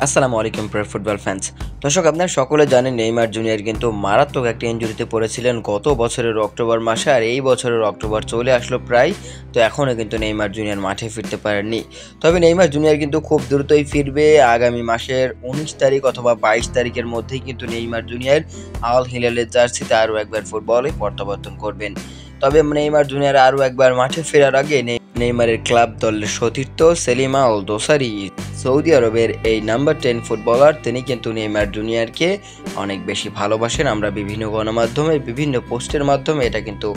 আসসালামু আলাইকুম প্রিয় ফুটবল ফ্যান্স। দর্শক, আপনারা সকলে জানেন নেইমার জুনিয়র কিন্তু মারাত্মক একটা ইনজুরিতে পড়েছিলেন গত বছরের অক্টোবর মাসে, আর এই বছরের অক্টোবর চলে আসলো প্রায়। তো এখনও কিন্তু নেইমার জুনিয়র মাঠে ফিরতে পারেননি। তবে নেইমার জুনিয়র কিন্তু খুব দ্রুতই ফিরবে। আগামী মাসের 19 তারিখ অথবা 22 তারিখের মধ্যেই কিন্তু নেইমার জুনিয়র আল হিলালের জার্সিতে আরও একবার ফুটবলে প্রত্যাবর্তন করবেন। তবে নেইমার জুনিয়র আরও একবার মাঠে ফেরার আগে নেইমারের ক্লাব দলের সতীর্থ সেলিম আল দোসারি, সৌদি আরবের এই নাম্বার 10 ফুটবলার, তিনি কিন্তু নেইমার জুনিয়রকে অনেক বেশি ভালোবাসেন। আমরা বিভিন্ন গণমাধ্যমে বিভিন্ন পোস্টের মাধ্যমে এটা কিন্তু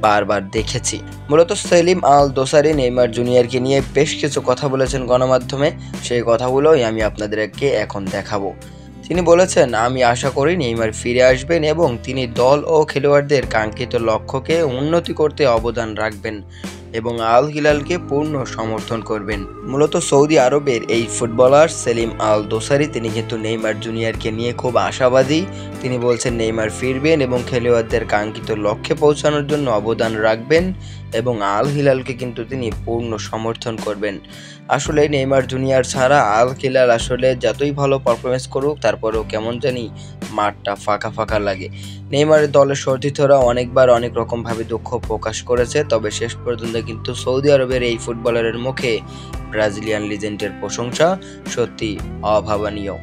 বারবার দেখেছি। মূলত সেলিম আল দোসারি নেইমার জুনিয়রকে নিয়ে বেশ কিছু কথা বলেছেন গণমাধ্যমে। সেই কথাগুলোই আমি আপনাদেরকে এখন দেখাবো। তিনি বলেছেন, আমি আশা করি নেইমার ফিরে আসবেন এবং তিনি দল ও খেলোয়াড়দের কাঙ্ক্ষিত লক্ষ্যকে উন্নতি করতে অবদান রাখবেন এবং আল হিলালকে পূর্ণ সমর্থন করবেন। মূলত সৌদি আরবের এই ফুটবলার সেলিম আল দোসারি, তিনি কিন্তু নেইমার জুনিয়রকে নিয়ে খুব আশাবাদী। তিনি বলছেন নেইমার ফিরবেন এবং খেলোয়াড়দের কাঙ্ক্ষিত লক্ষ্যে পৌঁছানোর জন্য অবদান রাখবেন এবং আল হিলালকে কিন্তু তিনি পূর্ণ সমর্থন করবেন। আসলে নেইমার জুনিয়র ছাড়া আল হিলাল আসলে যতই ভালো পারফরমেন্স করুক, তারপরেও কেমন জানি মাঠটা ফাঁকা ফাঁকা লাগে। নেইমারের দলের সতীর্থরা অনেকবার অনেক রকমভাবে দুঃখ প্রকাশ করেছে, তবে শেষ পর্যন্ত কিন্তু সৌদি আরবের এই ফুটবলারের মুখে ব্রাজিলিয়ান লিজেন্ডের প্রশংসা সত্যি অভাবনীয়।